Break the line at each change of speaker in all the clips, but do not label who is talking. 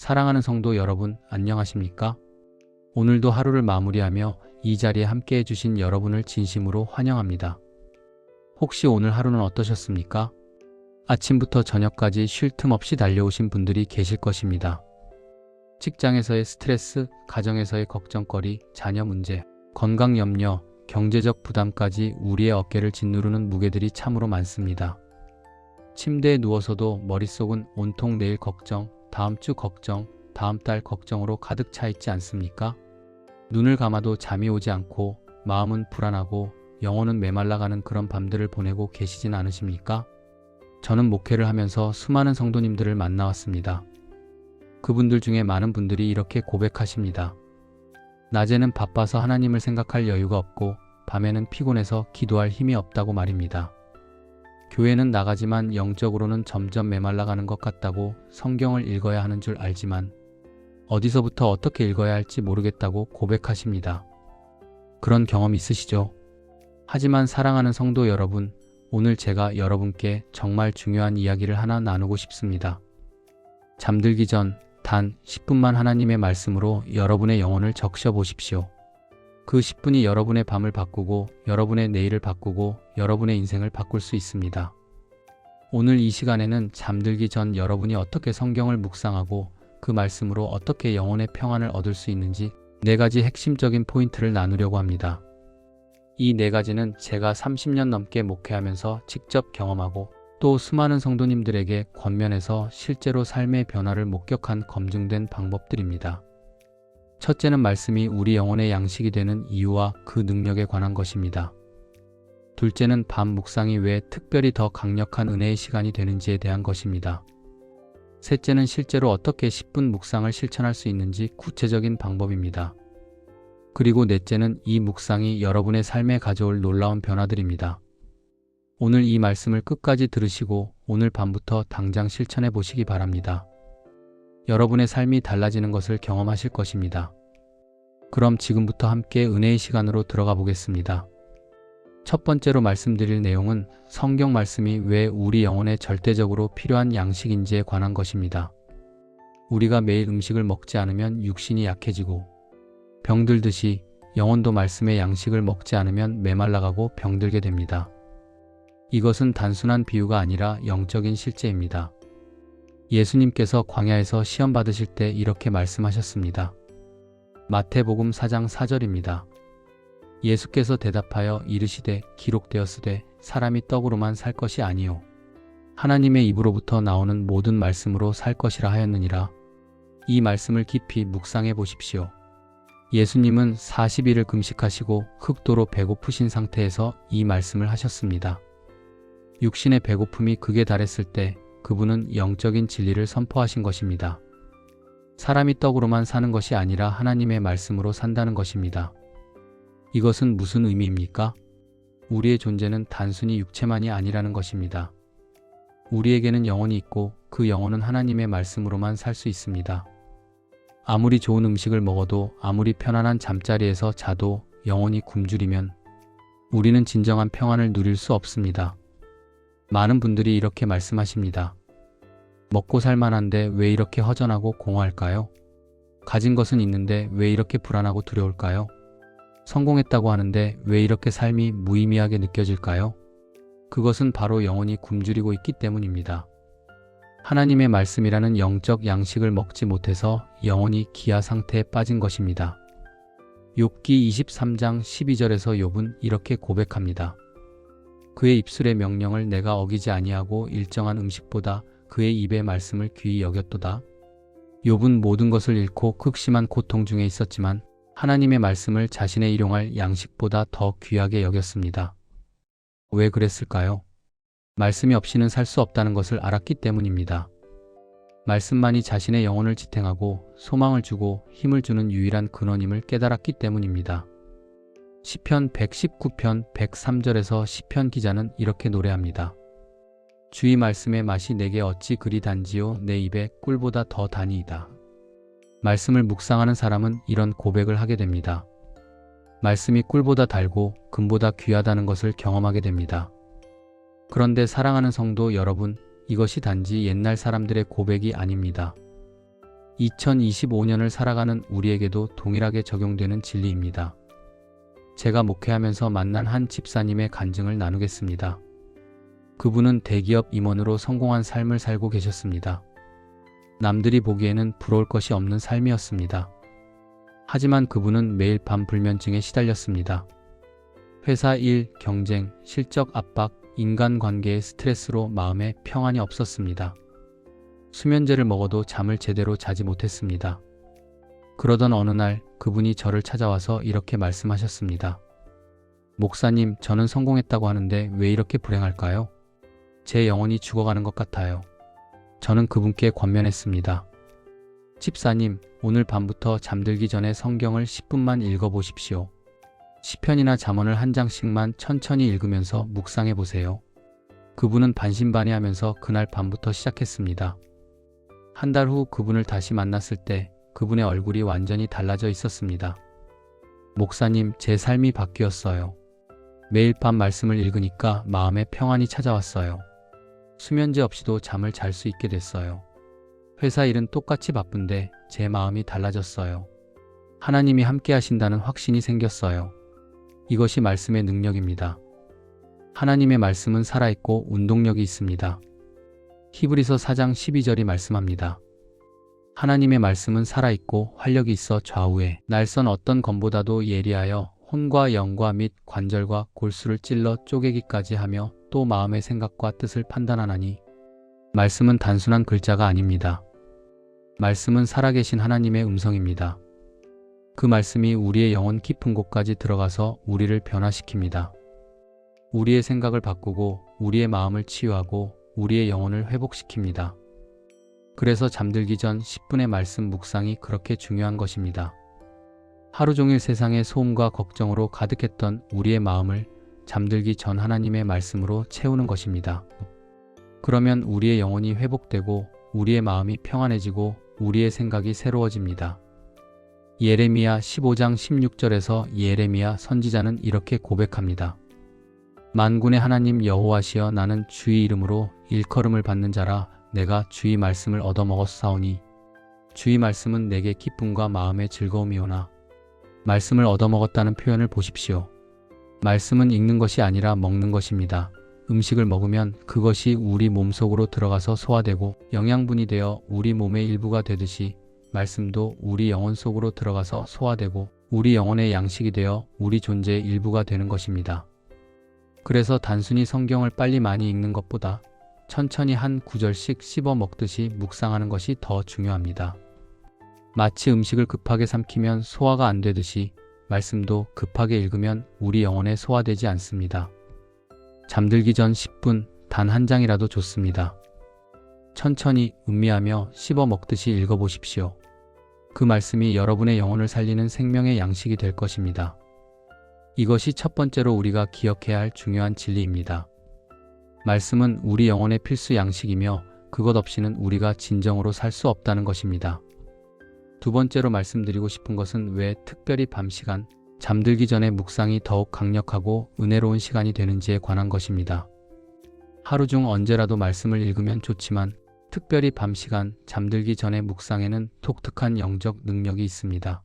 사랑하는 성도 여러분, 안녕하십니까? 오늘도 하루를 마무리하며 이 자리에 함께 해주신 여러분을 진심으로 환영합니다. 혹시 오늘 하루는 어떠셨습니까? 아침부터 저녁까지 쉴 틈 없이 달려오신 분들이 계실 것입니다. 직장에서의 스트레스, 가정에서의 걱정거리, 자녀 문제, 건강 염려, 경제적 부담까지 우리의 어깨를 짓누르는 무게들이 참으로 많습니다. 침대에 누워서도 머릿속은 온통 내일 걱정, 다음 주 걱정, 다음 달 걱정으로 가득 차 있지 않습니까? 눈을 감아도 잠이 오지 않고 마음은 불안하고 영혼은 메말라가는 그런 밤들을 보내고 계시진 않으십니까? 저는 목회를 하면서 수많은 성도님들을 만나왔습니다. 그분들 중에 많은 분들이 이렇게 고백하십니다. 낮에는 바빠서 하나님을 생각할 여유가 없고 밤에는 피곤해서 기도할 힘이 없다고 말입니다. 교회는 나가지만 영적으로는 점점 메말라가는 것 같다고 성경을 읽어야 하는 줄 알지만 어디서부터 어떻게 읽어야 할지 모르겠다고 고백하십니다. 그런 경험 있으시죠? 하지만 사랑하는 성도 여러분, 오늘 제가 여러분께 정말 중요한 이야기를 하나 나누고 싶습니다. 잠들기 전 단 10분만 하나님의 말씀으로 여러분의 영혼을 적셔 보십시오. 그 10분이 여러분의 밤을 바꾸고 여러분의 내일을 바꾸고 여러분의 인생을 바꿀 수 있습니다. 오늘 이 시간에는 잠들기 전 여러분이 어떻게 성경을 묵상하고 그 말씀으로 어떻게 영혼의 평안을 얻을 수 있는지 4가지 핵심적인 포인트를 나누려고 합니다. 이 4가지는 제가 30년 넘게 목회하면서 직접 경험하고 또 수많은 성도님들에게 권면해서 실제로 삶의 변화를 목격한 검증된 방법들입니다. 첫째는 말씀이 우리 영혼의 양식이 되는 이유와 그 능력에 관한 것입니다. 둘째는 밤 묵상이 왜 특별히 더 강력한 은혜의 시간이 되는지에 대한 것입니다. 셋째는 실제로 어떻게 10분 묵상을 실천할 수 있는지 구체적인 방법입니다. 그리고 넷째는 이 묵상이 여러분의 삶에 가져올 놀라운 변화들입니다. 오늘 이 말씀을 끝까지 들으시고 오늘 밤부터 당장 실천해 보시기 바랍니다. 여러분의 삶이 달라지는 것을 경험하실 것입니다. 그럼 지금부터 함께 은혜의 시간으로 들어가 보겠습니다. 첫 번째로 말씀드릴 내용은 성경 말씀이 왜 우리 영혼에 절대적으로 필요한 양식인지에 관한 것입니다. 우리가 매일 음식을 먹지 않으면 육신이 약해지고 병들듯이 영혼도 말씀의 양식을 먹지 않으면 메말라가고 병들게 됩니다. 이것은 단순한 비유가 아니라 영적인 실제입니다. 예수님께서 광야에서 시험 받으실 때 이렇게 말씀하셨습니다. 마태복음 4장 4절입니다. 예수께서 대답하여 이르시되 기록되었으되 사람이 떡으로만 살 것이 아니요 하나님의 입으로부터 나오는 모든 말씀으로 살 것이라 하였느니라. 이 말씀을 깊이 묵상해 보십시오. 예수님은 40일을 금식하시고 극도로 배고프신 상태에서 이 말씀을 하셨습니다. 육신의 배고픔이 극에 달했을 때 그분은 영적인 진리를 선포하신 것입니다. 사람이 떡으로만 사는 것이 아니라 하나님의 말씀으로 산다는 것입니다. 이것은 무슨 의미입니까? 우리의 존재는 단순히 육체만이 아니라는 것입니다. 우리에게는 영혼이 있고 그 영혼은 하나님의 말씀으로만 살 수 있습니다. 아무리 좋은 음식을 먹어도 아무리 편안한 잠자리에서 자도 영혼이 굶주리면 우리는 진정한 평안을 누릴 수 없습니다. 많은 분들이 이렇게 말씀하십니다. 먹고 살만한데 왜 이렇게 허전하고 공허할까요? 가진 것은 있는데 왜 이렇게 불안하고 두려울까요? 성공했다고 하는데 왜 이렇게 삶이 무의미하게 느껴질까요? 그것은 바로 영혼이 굶주리고 있기 때문입니다. 하나님의 말씀이라는 영적 양식을 먹지 못해서 영혼이 기아 상태에 빠진 것입니다. 욥기 23장 12절에서 욥은 이렇게 고백합니다. 그의 입술의 명령을 내가 어기지 아니하고 일정한 음식보다 그의 입의 말씀을 귀히 여겼도다. 욥은 모든 것을 잃고 극심한 고통 중에 있었지만 하나님의 말씀을 자신의 일용할 양식보다 더 귀하게 여겼습니다. 왜 그랬을까요? 말씀이 없이는 살 수 없다는 것을 알았기 때문입니다. 말씀만이 자신의 영혼을 지탱하고 소망을 주고 힘을 주는 유일한 근원임을 깨달았기 때문입니다. 시편 119편 103절에서 시편 기자는 이렇게 노래합니다. 주의 말씀의 맛이 내게 어찌 그리 단지요 내 입에 꿀보다 더 다니이다. 말씀을 묵상하는 사람은 이런 고백을 하게 됩니다. 말씀이 꿀보다 달고 금보다 귀하다는 것을 경험하게 됩니다. 그런데 사랑하는 성도 여러분, 이것이 단지 옛날 사람들의 고백이 아닙니다. 2025년을 살아가는 우리에게도 동일하게 적용되는 진리입니다. 제가 목회하면서 만난 한 집사님의 간증을 나누겠습니다. 그분은 대기업 임원으로 성공한 삶을 살고 계셨습니다. 남들이 보기에는 부러울 것이 없는 삶이었습니다. 하지만 그분은 매일 밤 불면증에 시달렸습니다. 회사 일, 경쟁, 실적 압박, 인간관계의 스트레스로 마음에 평안이 없었습니다. 수면제를 먹어도 잠을 제대로 자지 못했습니다. 그러던 어느 날 그분이 저를 찾아와서 이렇게 말씀하셨습니다. 목사님, 저는 성공했다고 하는데 왜 이렇게 불행할까요? 제 영혼이 죽어가는 것 같아요. 저는 그분께 권면했습니다. 집사님, 오늘 밤부터 잠들기 전에 성경을 10분만 읽어보십시오. 시편이나 잠언을 한 장씩만 천천히 읽으면서 묵상해 보세요. 그분은 반신반의하면서 그날 밤부터 시작했습니다. 한 달 후 그분을 다시 만났을 때 그분의 얼굴이 완전히 달라져 있었습니다. 목사님, 제 삶이 바뀌었어요. 매일 밤 말씀을 읽으니까 마음에 평안이 찾아왔어요. 수면제 없이도 잠을 잘 수 있게 됐어요. 회사 일은 똑같이 바쁜데 제 마음이 달라졌어요. 하나님이 함께 하신다는 확신이 생겼어요. 이것이 말씀의 능력입니다. 하나님의 말씀은 살아있고 운동력이 있습니다. 히브리서 4장 12절이 말씀합니다. 하나님의 말씀은 살아있고 활력이 있어 좌우에 날선 어떤 검보다도 예리하여 혼과 영과 및 관절과 골수를 찔러 쪼개기까지 하며 또 마음의 생각과 뜻을 판단하나니. 말씀은 단순한 글자가 아닙니다. 말씀은 살아계신 하나님의 음성입니다. 그 말씀이 우리의 영혼 깊은 곳까지 들어가서 우리를 변화시킵니다. 우리의 생각을 바꾸고 우리의 마음을 치유하고 우리의 영혼을 회복시킵니다. 그래서 잠들기 전 10분의 말씀 묵상이 그렇게 중요한 것입니다. 하루 종일 세상의 소음과 걱정으로 가득했던 우리의 마음을 잠들기 전 하나님의 말씀으로 채우는 것입니다. 그러면 우리의 영혼이 회복되고 우리의 마음이 평안해지고 우리의 생각이 새로워집니다. 예레미야 15장 16절에서 예레미야 선지자는 이렇게 고백합니다. 만군의 하나님 여호와시여, 나는 주의 이름으로 일컬음을 받는 자라. 내가 주의 말씀을 얻어먹었사오니 주의 말씀은 내게 기쁨과 마음의 즐거움이오나. 말씀을 얻어먹었다는 표현을 보십시오. 말씀은 읽는 것이 아니라 먹는 것입니다. 음식을 먹으면 그것이 우리 몸속으로 들어가서 소화되고 영양분이 되어 우리 몸의 일부가 되듯이 말씀도 우리 영혼 속으로 들어가서 소화되고 우리 영혼의 양식이 되어 우리 존재의 일부가 되는 것입니다. 그래서 단순히 성경을 빨리 많이 읽는 것보다 천천히 한 구절씩 씹어 먹듯이 묵상하는 것이 더 중요합니다. 마치 음식을 급하게 삼키면 소화가 안 되듯이 말씀도 급하게 읽으면 우리 영혼에 소화되지 않습니다. 잠들기 전 10분 단 한 장이라도 좋습니다. 천천히 음미하며 씹어 먹듯이 읽어보십시오. 그 말씀이 여러분의 영혼을 살리는 생명의 양식이 될 것입니다. 이것이 첫 번째로 우리가 기억해야 할 중요한 진리입니다. 말씀은 우리 영혼의 필수 양식이며 그것 없이는 우리가 진정으로 살 수 없다는 것입니다. 두 번째로 말씀드리고 싶은 것은 왜 특별히 밤 시간, 잠들기 전에 묵상이 더욱 강력하고 은혜로운 시간이 되는지에 관한 것입니다. 하루 중 언제라도 말씀을 읽으면 좋지만 특별히 밤 시간, 잠들기 전에 묵상에는 독특한 영적 능력이 있습니다.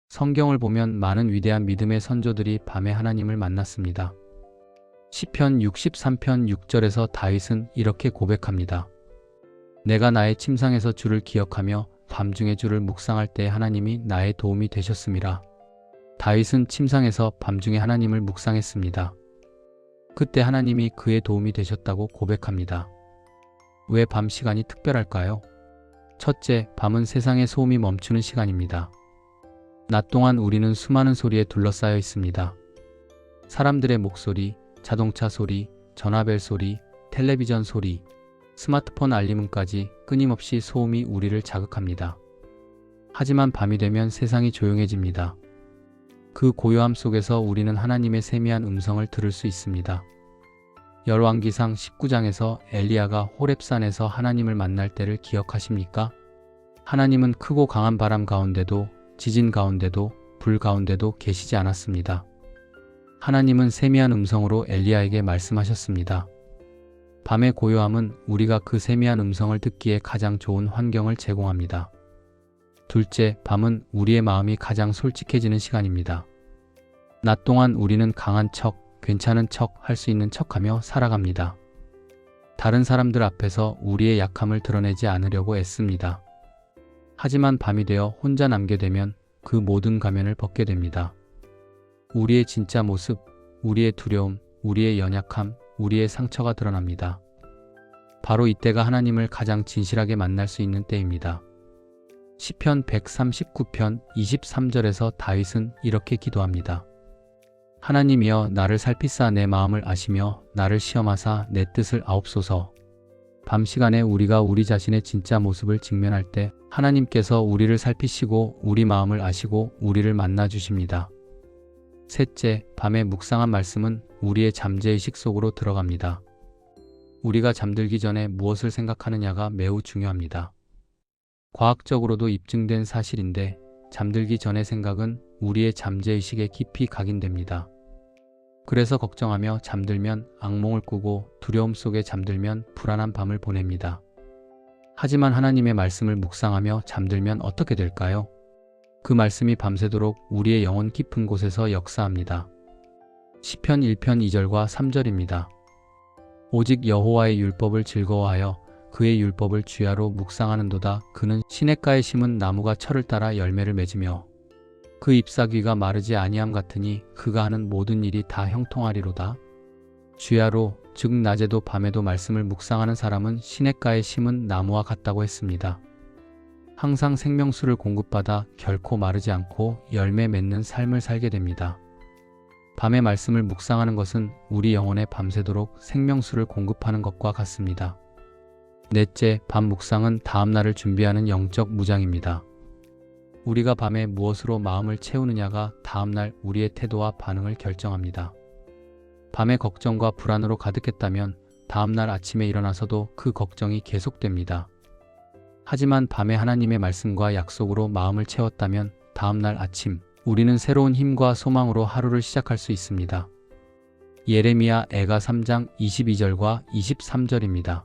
성경을 보면 많은 위대한 믿음의 선조들이 밤에 하나님을 만났습니다. 시편 63편 6절에서 다윗은 이렇게 고백합니다. 내가 나의 침상에서 주를 기억하며 밤중에 주를 묵상할 때 하나님이 나의 도움이 되셨음이라. 다윗은 침상에서 밤중에 하나님을 묵상했습니다. 그때 하나님이 그의 도움이 되셨다고 고백합니다. 왜 밤 시간이 특별할까요? 첫째, 밤은 세상의 소음이 멈추는 시간입니다. 낮 동안 우리는 수많은 소리에 둘러싸여 있습니다. 사람들의 목소리, 자동차 소리, 전화벨 소리, 텔레비전 소리, 스마트폰 알림음까지 끊임없이 소음이 우리를 자극합니다. 하지만 밤이 되면 세상이 조용해집니다. 그 고요함 속에서 우리는 하나님의 세미한 음성을 들을 수 있습니다. 열왕기상 19장에서 엘리야가 호렙산에서 하나님을 만날 때를 기억하십니까? 하나님은 크고 강한 바람 가운데도 지진 가운데도 불 가운데도 계시지 않았습니다. 하나님은 세미한 음성으로 엘리야에게 말씀하셨습니다. 밤의 고요함은 우리가 그 세미한 음성을 듣기에 가장 좋은 환경을 제공합니다. 둘째, 밤은 우리의 마음이 가장 솔직해지는 시간입니다. 낮 동안 우리는 강한 척, 괜찮은 척, 할 수 있는 척하며 살아갑니다. 다른 사람들 앞에서 우리의 약함을 드러내지 않으려고 애씁니다. 하지만 밤이 되어 혼자 남게 되면 그 모든 가면을 벗게 됩니다. 우리의 진짜 모습, 우리의 두려움, 우리의 연약함, 우리의 상처가 드러납니다. 바로 이때가 하나님을 가장 진실하게 만날 수 있는 때입니다. 시편 139편 23절에서 다윗은 이렇게 기도합니다. 하나님이여 나를 살피사 내 마음을 아시며 나를 시험하사 내 뜻을 아옵소서. 밤 시간에 우리가 우리 자신의 진짜 모습을 직면할 때 하나님께서 우리를 살피시고 우리 마음을 아시고 우리를 만나 주십니다. 셋째, 밤에 묵상한 말씀은 우리의 잠재의식 속으로 들어갑니다. 우리가 잠들기 전에 무엇을 생각하느냐가 매우 중요합니다. 과학적으로도 입증된 사실인데 잠들기 전의 생각은 우리의 잠재의식에 깊이 각인됩니다. 그래서 걱정하며 잠들면 악몽을 꾸고 두려움 속에 잠들면 불안한 밤을 보냅니다. 하지만 하나님의 말씀을 묵상하며 잠들면 어떻게 될까요? 그 말씀이 밤새도록 우리의 영혼 깊은 곳에서 역사합니다. 시편 1편 2절과 3절입니다. 오직 여호와의 율법을 즐거워하여 그의 율법을 주야로 묵상하는도다. 그는 시냇가에 심은 나무가 철을 따라 열매를 맺으며 그 잎사귀가 마르지 아니함 같으니 그가 하는 모든 일이 다 형통하리로다. 주야로, 즉 낮에도 밤에도 말씀을 묵상하는 사람은 시냇가에 심은 나무와 같다고 했습니다. 항상 생명수를 공급받아 결코 마르지 않고 열매 맺는 삶을 살게 됩니다. 밤에 말씀을 묵상하는 것은 우리 영혼에 밤새도록 생명수를 공급하는 것과 같습니다. 넷째, 밤 묵상은 다음날을 준비하는 영적 무장입니다. 우리가 밤에 무엇으로 마음을 채우느냐가 다음날 우리의 태도와 반응을 결정합니다. 밤에 걱정과 불안으로 가득했다면 다음날 아침에 일어나서도 그 걱정이 계속됩니다. 하지만 밤에 하나님의 말씀과 약속으로 마음을 채웠다면 다음날 아침 우리는 새로운 힘과 소망으로 하루를 시작할 수 있습니다. 예레미야 애가 3장 22절과 23절입니다.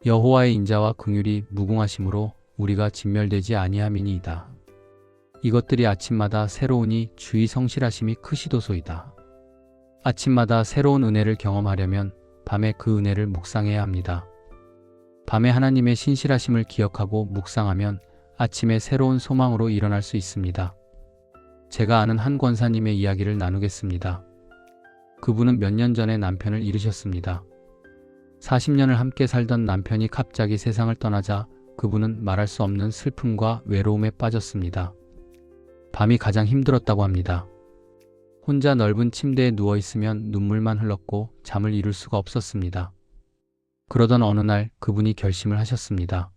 여호와의 인자와 긍휼이 무궁하심으로 우리가 진멸되지 아니함이니이다. 이것들이 아침마다 새로우니 주의 성실하심이 크시도소이다. 아침마다 새로운 은혜를 경험하려면 밤에 그 은혜를 묵상해야 합니다. 밤에 하나님의 신실하심을 기억하고 묵상하면 아침에 새로운 소망으로 일어날 수 있습니다. 제가 아는 한 권사님의 이야기를 나누겠습니다. 그분은 몇 년 전에 남편을 잃으셨습니다. 40년을 함께 살던 남편이 갑자기 세상을 떠나자 그분은 말할 수 없는 슬픔과 외로움에 빠졌습니다. 밤이 가장 힘들었다고 합니다. 혼자 넓은 침대에 누워있으면 눈물만 흘렀고 잠을 이룰 수가 없었습니다. 그러던 어느 날 그분이 결심을 하셨습니다.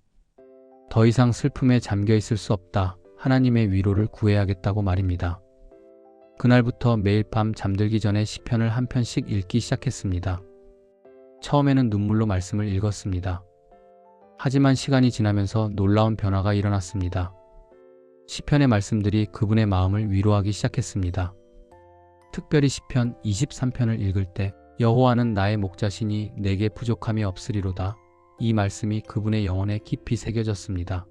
더 이상 슬픔에 잠겨있을 수 없다. 하나님의 위로를 구해야겠다고 말입니다. 그날부터 매일 밤 잠들기 전에 시편을 한 편씩 읽기 시작했습니다. 처음에는 눈물로 말씀을 읽었습니다. 하지만 시간이 지나면서 놀라운 변화가 일어났습니다. 시편의 말씀들이 그분의 마음을 위로하기 시작했습니다. 특별히 시편 23편을 읽을 때 여호와는 나의 목자시니 내게 부족함이 없으리로다. 이 말씀이 그분의 영혼에 깊이 새겨졌습니다.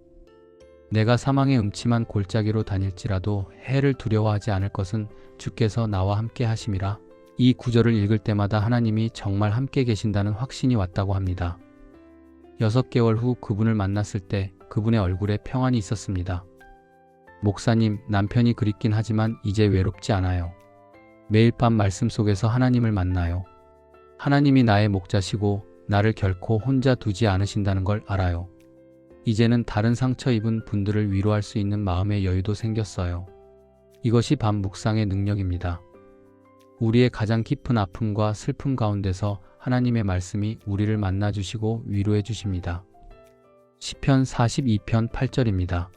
내가 사망의 음침한 골짜기로 다닐지라도 해를 두려워하지 않을 것은 주께서 나와 함께 하심이라. 이 구절을 읽을 때마다 하나님이 정말 함께 계신다는 확신이 왔다고 합니다. 6개월 후 그분을 만났을 때 그분의 얼굴에 평안이 있었습니다. 목사님, 남편이 그립긴 하지만 이제 외롭지 않아요. 매일 밤 말씀 속에서 하나님을 만나요. 하나님이 나의 목자시고 나를 결코 혼자 두지 않으신다는 걸 알아요. 이제는 다른 상처 입은 분들을 위로할 수 있는 마음의 여유도 생겼어요. 이것이 밤 묵상의 능력입니다. 우리의 가장 깊은 아픔과 슬픔 가운데서 하나님의 말씀이 우리를 만나주시고 위로해 주십니다. 시편 42편 8절입니다.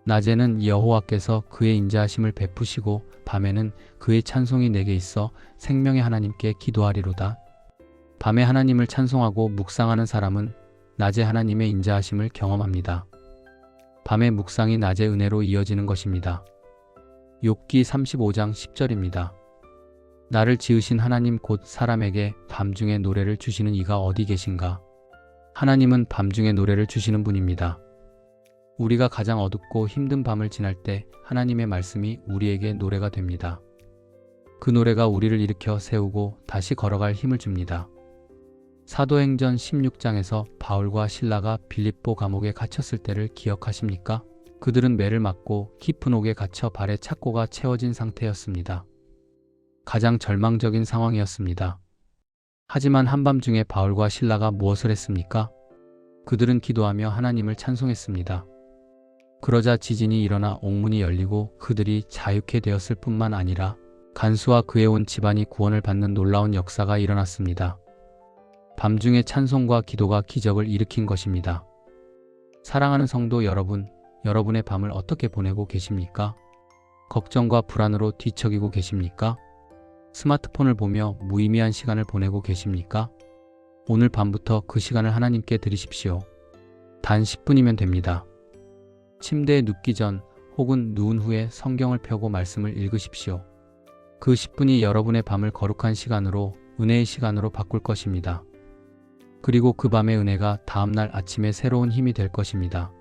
낮에는 여호와께서 그의 인자하심을 베푸시고 밤에는 그의 찬송이 내게 있어 생명의 하나님께 기도하리로다. 밤에 하나님을 찬송하고 묵상하는 사람은 낮에 하나님의 인자하심을 경험합니다. 밤의 묵상이 낮의 은혜로 이어지는 것입니다. 욥기 35장 10절입니다. 나를 지으신 하나님 곧 사람에게 밤중에 노래를 주시는 이가 어디 계신가? 하나님은 밤중에 노래를 주시는 분입니다. 우리가 가장 어둡고 힘든 밤을 지날 때 하나님의 말씀이 우리에게 노래가 됩니다. 그 노래가 우리를 일으켜 세우고 다시 걸어갈 힘을 줍니다. 사도행전 16장에서 바울과 실라가 빌립보 감옥에 갇혔을 때를 기억하십니까? 그들은 매를 맞고 깊은 옥에 갇혀 발에 착고가 채워진 상태였습니다. 가장 절망적인 상황이었습니다. 하지만 한밤중에 바울과 실라가 무엇을 했습니까? 그들은 기도하며 하나님을 찬송했습니다. 그러자 지진이 일어나 옥문이 열리고 그들이 자유케 되었을 뿐만 아니라 간수와 그의 온 집안이 구원을 받는 놀라운 역사가 일어났습니다. 밤중에 찬송과 기도가 기적을 일으킨 것입니다. 사랑하는 성도 여러분, 여러분의 밤을 어떻게 보내고 계십니까? 걱정과 불안으로 뒤척이고 계십니까? 스마트폰을 보며 무의미한 시간을 보내고 계십니까? 오늘 밤부터 그 시간을 하나님께 드리십시오. 단 10분이면 됩니다. 침대에 눕기 전 혹은 누운 후에 성경을 펴고 말씀을 읽으십시오. 그 10분이 여러분의 밤을 거룩한 시간으로, 은혜의 시간으로 바꿀 것입니다. 그리고 그 밤의 은혜가 다음날 아침에 새로운 힘이 될 것입니다.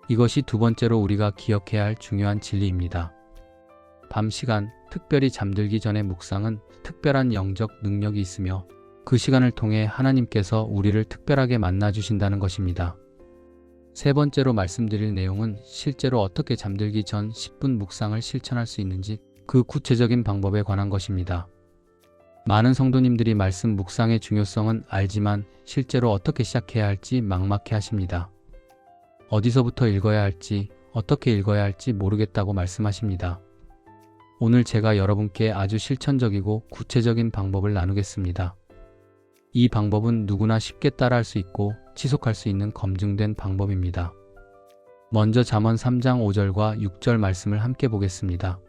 이것이 두 번째로 우리가 기억해야 할 중요한 진리입니다. 밤 시간, 특별히 잠들기 전의 묵상은 특별한 영적 능력이 있으며 그 시간을 통해 하나님께서 우리를 특별하게 만나주신다는 것입니다. 세 번째로 말씀드릴 내용은 실제로 어떻게 잠들기 전 10분 묵상을 실천할 수 있는지 그 구체적인 방법에 관한 것입니다. 많은 성도님들이 말씀 묵상의 중요성은 알지만 실제로 어떻게 시작해야 할지 막막해 하십니다. 어디서부터 읽어야 할지, 어떻게 읽어야 할지 모르겠다고 말씀하십니다. 오늘 제가 여러분께 아주 실천적이고 구체적인 방법을 나누겠습니다. 이 방법은 누구나 쉽게 따라할 수 있고 지속할 수 있는 검증된 방법입니다. 먼저 잠언 3장 5절과 6절 말씀을 함께 보겠습니다.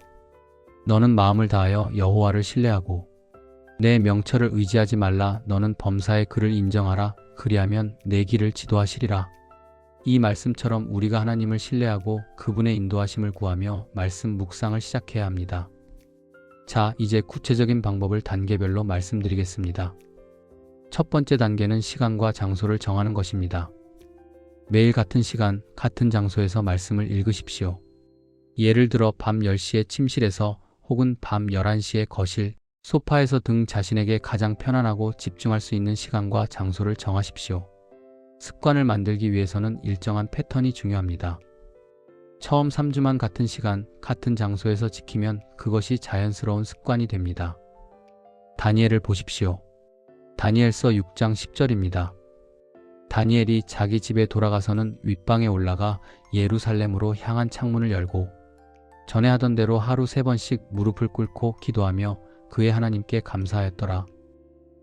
너는 마음을 다하여 여호와를 신뢰하고 내 명철을 의지하지 말라. 너는 범사의 그를 인정하라. 그리하면 내 길을 지도하시리라. 이 말씀처럼 우리가 하나님을 신뢰하고 그분의 인도하심을 구하며 말씀 묵상을 시작해야 합니다. 자, 이제 구체적인 방법을 단계별로 말씀드리겠습니다. 첫 번째 단계는 시간과 장소를 정하는 것입니다. 매일 같은 시간, 같은 장소에서 말씀을 읽으십시오. 예를 들어 밤 10시에 침실에서 혹은 밤 11시에 거실, 소파에서 등 자신에게 가장 편안하고 집중할 수 있는 시간과 장소를 정하십시오. 습관을 만들기 위해서는 일정한 패턴이 중요합니다. 처음 3주만 같은 시간, 같은 장소에서 지키면 그것이 자연스러운 습관이 됩니다. 다니엘을 보십시오. 다니엘서 6장 10절입니다. 다니엘이 자기 집에 돌아가서는 윗방에 올라가 예루살렘으로 향한 창문을 열고 전에 하던 대로 하루 3번씩 무릎을 꿇고 기도하며 그의 하나님께 감사하였더라.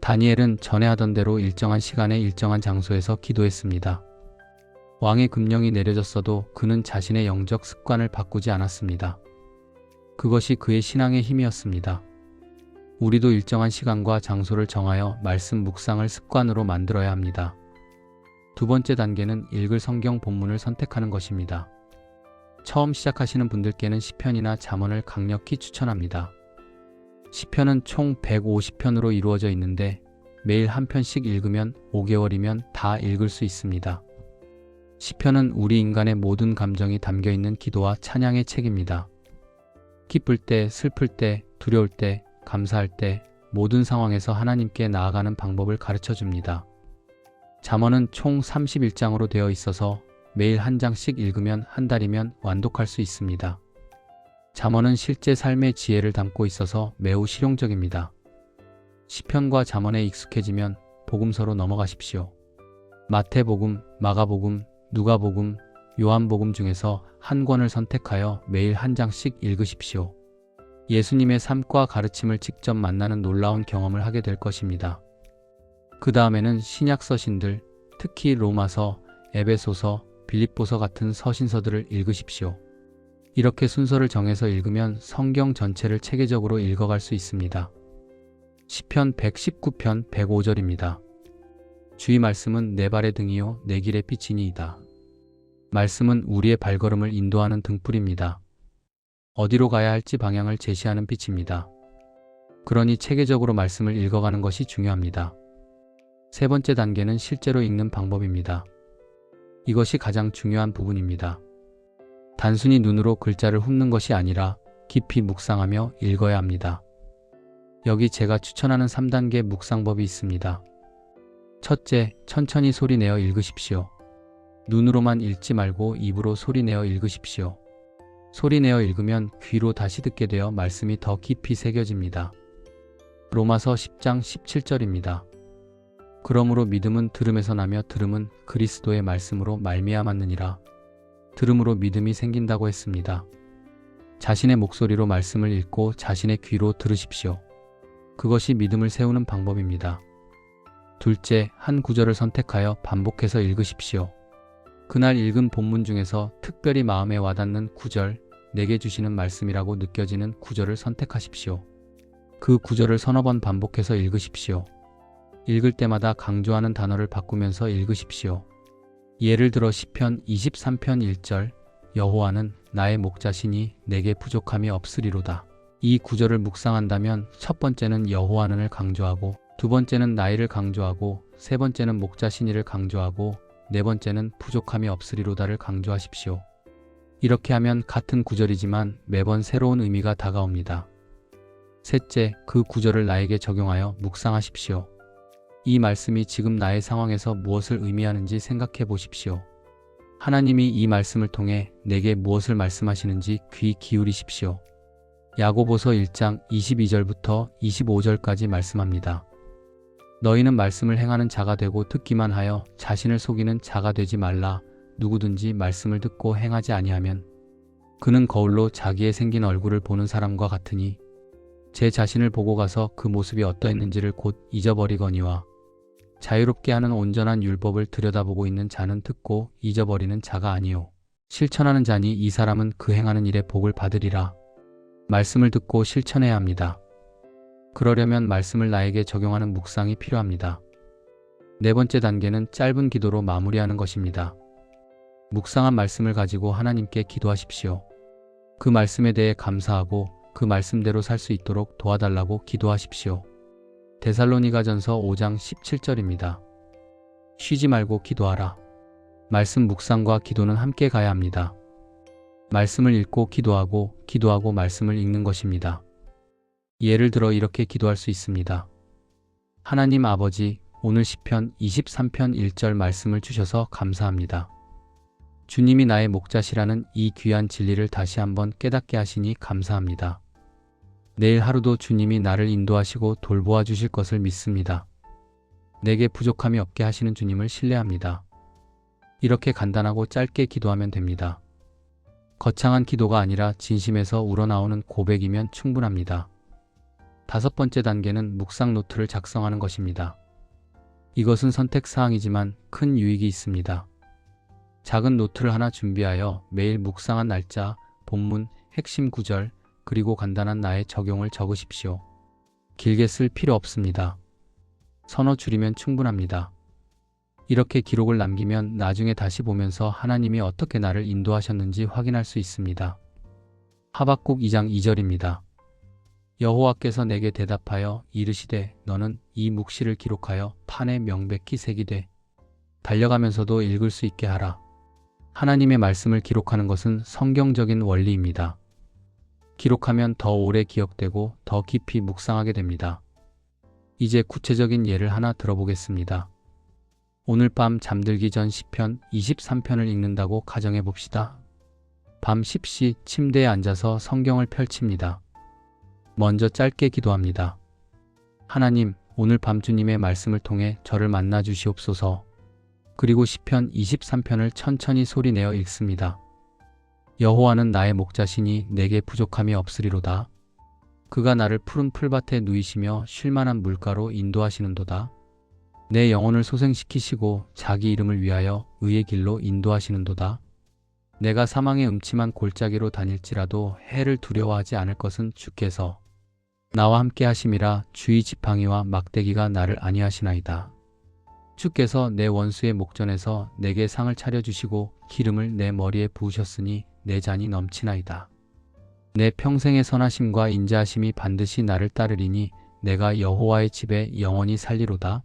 다니엘은 전에 하던 대로 일정한 시간에 일정한 장소에서 기도했습니다. 왕의 금령이 내려졌어도 그는 자신의 영적 습관을 바꾸지 않았습니다. 그것이 그의 신앙의 힘이었습니다. 우리도 일정한 시간과 장소를 정하여 말씀 묵상을 습관으로 만들어야 합니다. 두 번째 단계는 읽을 성경 본문을 선택하는 것입니다. 처음 시작하시는 분들께는 시편이나 잠언을 강력히 추천합니다. 시편은 총 150편으로 이루어져 있는데 매일 한 편씩 읽으면 5개월이면 다 읽을 수 있습니다. 시편은 우리 인간의 모든 감정이 담겨 있는 기도와 찬양의 책입니다. 기쁠 때, 슬플 때, 두려울 때, 감사할 때 모든 상황에서 하나님께 나아가는 방법을 가르쳐 줍니다. 잠언은 총 31장으로 되어 있어서 매일 한 장씩 읽으면 한 달이면 완독할 수 있습니다. 잠언은 실제 삶의 지혜를 담고 있어서 매우 실용적입니다. 시편과 잠언에 익숙해지면 복음서로 넘어가십시오. 마태복음, 마가복음, 누가복음, 요한복음 중에서 한 권을 선택하여 매일 한 장씩 읽으십시오. 예수님의 삶과 가르침을 직접 만나는 놀라운 경험을 하게 될 것입니다. 그 다음에는 신약 서신들, 특히 로마서, 에베소서, 빌립보서 같은 서신서들을 읽으십시오. 이렇게 순서를 정해서 읽으면 성경 전체를 체계적으로 읽어갈 수 있습니다. 시편 119편 105절입니다. 주의 말씀은 내 발의 등이요 내 길의 빛이니이다. 말씀은 우리의 발걸음을 인도하는 등불입니다. 어디로 가야 할지 방향을 제시하는 빛입니다. 그러니 체계적으로 말씀을 읽어가는 것이 중요합니다. 세 번째 단계는 실제로 읽는 방법입니다. 이것이 가장 중요한 부분입니다. 단순히 눈으로 글자를 훑는 것이 아니라 깊이 묵상하며 읽어야 합니다. 여기 제가 추천하는 3단계 묵상법이 있습니다. 첫째, 천천히 소리내어 읽으십시오. 눈으로만 읽지 말고 입으로 소리내어 읽으십시오. 소리내어 읽으면 귀로 다시 듣게 되어 말씀이 더 깊이 새겨집니다. 로마서 10장 17절입니다. 그러므로 믿음은 들음에서 나며 들음은 그리스도의 말씀으로 말미암았느니라. 들음으로 믿음이 생긴다고 했습니다. 자신의 목소리로 말씀을 읽고 자신의 귀로 들으십시오. 그것이 믿음을 세우는 방법입니다. 둘째, 한 구절을 선택하여 반복해서 읽으십시오. 그날 읽은 본문 중에서 특별히 마음에 와닿는 구절, 내게 주시는 말씀이라고 느껴지는 구절을 선택하십시오. 그 구절을 서너 번 반복해서 읽으십시오. 읽을 때마다 강조하는 단어를 바꾸면서 읽으십시오. 예를 들어 시편 23편 1절, 여호와는 나의 목자시니 내게 부족함이 없으리로다. 이 구절을 묵상한다면 첫 번째는 여호와는을 강조하고, 두 번째는 나이를 강조하고, 세 번째는 목자시니를 강조하고, 네 번째는 부족함이 없으리로다를 강조하십시오. 이렇게 하면 같은 구절이지만 매번 새로운 의미가 다가옵니다. 셋째, 그 구절을 나에게 적용하여 묵상하십시오. 이 말씀이 지금 나의 상황에서 무엇을 의미하는지 생각해 보십시오. 하나님이 이 말씀을 통해 내게 무엇을 말씀하시는지 귀 기울이십시오. 야고보서 1장 22절부터 25절까지 말씀합니다. 너희는 말씀을 행하는 자가 되고 듣기만 하여 자신을 속이는 자가 되지 말라. 누구든지 말씀을 듣고 행하지 아니하면 그는 거울로 자기의 생긴 얼굴을 보는 사람과 같으니 제 자신을 보고 가서 그 모습이 어떠했는지를 곧 잊어버리거니와 자유롭게 하는 온전한 율법을 들여다보고 있는 자는 듣고 잊어버리는 자가 아니요 실천하는 자니 이 사람은 그 행하는 일에 복을 받으리라. 말씀을 듣고 실천해야 합니다. 그러려면 말씀을 나에게 적용하는 묵상이 필요합니다. 네 번째 단계는 짧은 기도로 마무리하는 것입니다. 묵상한 말씀을 가지고 하나님께 기도하십시오. 그 말씀에 대해 감사하고 그 말씀대로 살 수 있도록 도와달라고 기도하십시오. 데살로니가전서 5장 17절입니다. 쉬지 말고 기도하라. 말씀 묵상과 기도는 함께 가야 합니다. 말씀을 읽고 기도하고 말씀을 읽는 것입니다. 예를 들어 이렇게 기도할 수 있습니다. 하나님 아버지, 오늘 시편 23편 1절 말씀을 주셔서 감사합니다. 주님이 나의 목자시라는 이 귀한 진리를 다시 한번 깨닫게 하시니 감사합니다. 내일 하루도 주님이 나를 인도하시고 돌보아 주실 것을 믿습니다. 내게 부족함이 없게 하시는 주님을 신뢰합니다. 이렇게 간단하고 짧게 기도하면 됩니다. 거창한 기도가 아니라 진심에서 우러나오는 고백이면 충분합니다. 다섯 번째 단계는 묵상 노트를 작성하는 것입니다. 이것은 선택사항이지만 큰 유익이 있습니다. 작은 노트를 하나 준비하여 매일 묵상한 날짜, 본문, 핵심 구절, 그리고 간단한 나의 적용을 적으십시오. 길게 쓸 필요 없습니다. 서너 줄이면 충분합니다. 이렇게 기록을 남기면 나중에 다시 보면서 하나님이 어떻게 나를 인도하셨는지 확인할 수 있습니다. 하박국 2장 2절입니다. 여호와께서 내게 대답하여 이르시되 너는 이 묵시를 기록하여 판에 명백히 새기되 달려가면서도 읽을 수 있게 하라. 하나님의 말씀을 기록하는 것은 성경적인 원리입니다. 기록하면 더 오래 기억되고 더 깊이 묵상하게 됩니다. 이제 구체적인 예를 하나 들어보겠습니다. 오늘 밤 잠들기 전 시편 23편을 읽는다고 가정해 봅시다. 밤 10시 침대에 앉아서 성경을 펼칩니다. 먼저 짧게 기도합니다. 하나님, 오늘 밤 주님의 말씀을 통해 저를 만나 주시옵소서. 그리고 시편 23편을 천천히 소리내어 읽습니다. 여호와는 나의 목자시니 내게 부족함이 없으리로다. 그가 나를 푸른 풀밭에 누이시며 쉴만한 물가로 인도하시는도다. 내 영혼을 소생시키시고 자기 이름을 위하여 의의 길로 인도하시는도다. 내가 사망의 음침한 골짜기로 다닐지라도 해를 두려워하지 않을 것은 주께서 나와 함께 하심이라. 주의 지팡이와 막대기가 나를 안위하시나이다. 주께서 내 원수의 목전에서 내게 상을 차려주시고 기름을 내 머리에 부으셨으니 내 잔이 넘치나이다. 내 평생의 선하심과 인자하심이 반드시 나를 따르리니 내가 여호와의 집에 영원히 살리로다.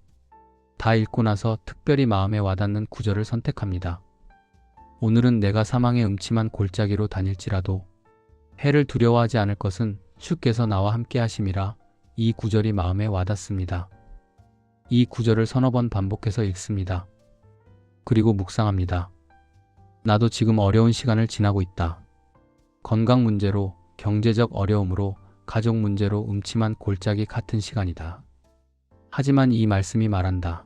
다 읽고 나서 특별히 마음에 와닿는 구절을 선택합니다. 오늘은 내가 사망의 음침한 골짜기로 다닐지라도 해를 두려워하지 않을 것은 주께서 나와 함께 하심이라. 이 구절이 마음에 와닿습니다. 이 구절을 서너 번 반복해서 읽습니다. 그리고 묵상합니다. 나도 지금 어려운 시간을 지나고 있다. 건강 문제로, 경제적 어려움으로, 가족 문제로 음침한 골짜기 같은 시간이다. 하지만 이 말씀이 말한다.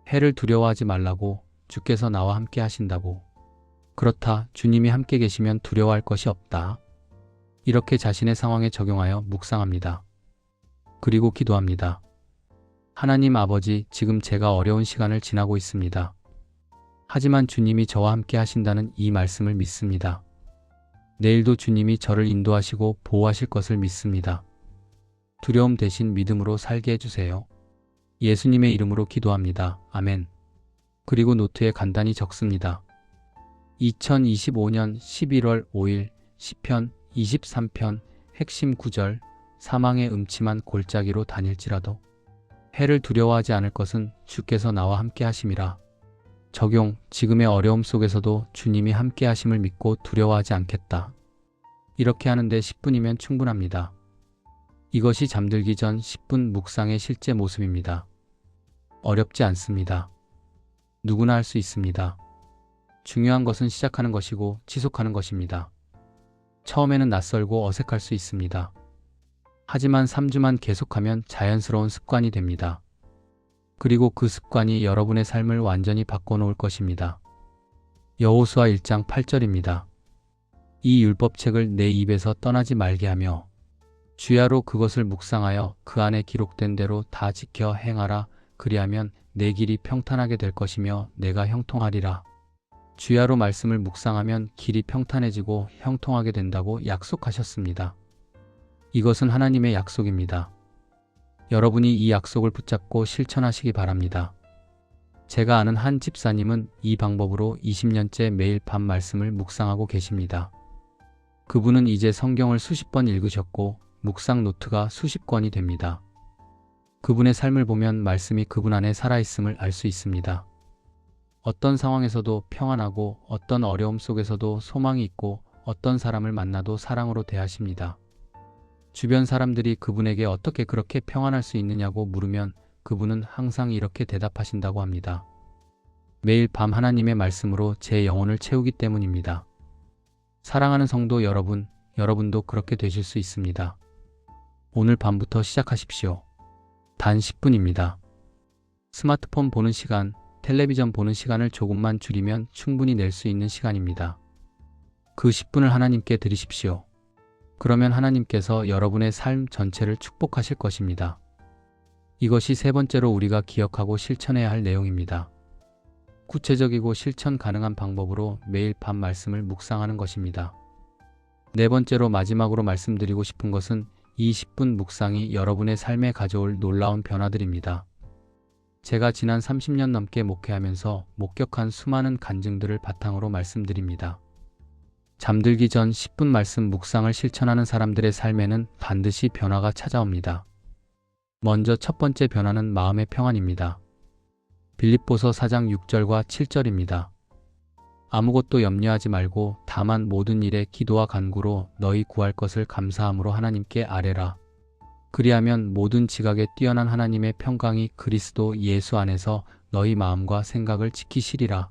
해를 두려워하지 말라고, 주께서 나와 함께 하신다고. 그렇다, 주님이 함께 계시면 두려워할 것이 없다. 이렇게 자신의 상황에 적용하여 묵상합니다. 그리고 기도합니다. 하나님 아버지, 지금 제가 어려운 시간을 지나고 있습니다. 하지만 주님이 저와 함께 하신다는 이 말씀을 믿습니다. 내일도 주님이 저를 인도하시고 보호하실 것을 믿습니다. 두려움 대신 믿음으로 살게 해주세요. 예수님의 이름으로 기도합니다. 아멘. 그리고 노트에 간단히 적습니다. 2025년 11월 5일 시편 23편 핵심 구절. 사망의 음침한 골짜기로 다닐지라도 해를 두려워하지 않을 것은 주께서 나와 함께 하심이라. 적용. 지금의 어려움 속에서도 주님이 함께 하심을 믿고 두려워하지 않겠다. 이렇게 하는데 10분이면 충분합니다. 이것이 잠들기 전 10분 묵상의 실제 모습입니다. 어렵지 않습니다. 누구나 할 수 있습니다. 중요한 것은 시작하는 것이고 지속하는 것입니다. 처음에는 낯설고 어색할 수 있습니다. 하지만 3주만 계속하면 자연스러운 습관이 됩니다. 그리고 그 습관이 여러분의 삶을 완전히 바꿔놓을 것입니다. 여호수아 1장 8절입니다. 이 율법책을 내 입에서 떠나지 말게 하며 주야로 그것을 묵상하여 그 안에 기록된 대로 다 지켜 행하라. 그리하면 내 길이 평탄하게 될 것이며 내가 형통하리라. 주야로 말씀을 묵상하면 길이 평탄해지고 형통하게 된다고 약속하셨습니다. 이것은 하나님의 약속입니다. 여러분이 이 약속을 붙잡고 실천하시기 바랍니다. 제가 아는 한 집사님은 이 방법으로 20년째 매일 밤 말씀을 묵상하고 계십니다. 그분은 이제 성경을 수십 번 읽으셨고 묵상 노트가 수십 권이 됩니다. 그분의 삶을 보면 말씀이 그분 안에 살아있음을 알 수 있습니다. 어떤 상황에서도 평안하고 어떤 어려움 속에서도 소망이 있고 어떤 사람을 만나도 사랑으로 대하십니다. 주변 사람들이 그분에게 어떻게 그렇게 평안할 수 있느냐고 물으면 그분은 항상 이렇게 대답하신다고 합니다. 매일 밤 하나님의 말씀으로 제 영혼을 채우기 때문입니다. 사랑하는 성도 여러분, 여러분도 그렇게 되실 수 있습니다. 오늘 밤부터 시작하십시오. 단 10분입니다. 스마트폰 보는 시간, 텔레비전 보는 시간을 조금만 줄이면 충분히 낼 수 있는 시간입니다. 그 10분을 하나님께 드리십시오. 그러면 하나님께서 여러분의 삶 전체를 축복하실 것입니다. 이것이 세 번째로 우리가 기억하고 실천해야 할 내용입니다. 구체적이고 실천 가능한 방법으로 매일 밤 말씀을 묵상하는 것입니다. 네 번째로 마지막으로 말씀드리고 싶은 것은 이 10분 묵상이 여러분의 삶에 가져올 놀라운 변화들입니다. 제가 지난 30년 넘게 목회하면서 목격한 수많은 간증들을 바탕으로 말씀드립니다. 잠들기 전 10분 말씀 묵상을 실천하는 사람들의 삶에는 반드시 변화가 찾아옵니다. 먼저 첫 번째 변화는 마음의 평안입니다. 빌립보서 4장 6절과 7절입니다. 아무것도 염려하지 말고 다만 모든 일에 기도와 간구로 너희 구할 것을 감사함으로 하나님께 아뢰라. 그리하면 모든 지각에 뛰어난 하나님의 평강이 그리스도 예수 안에서 너희 마음과 생각을 지키시리라.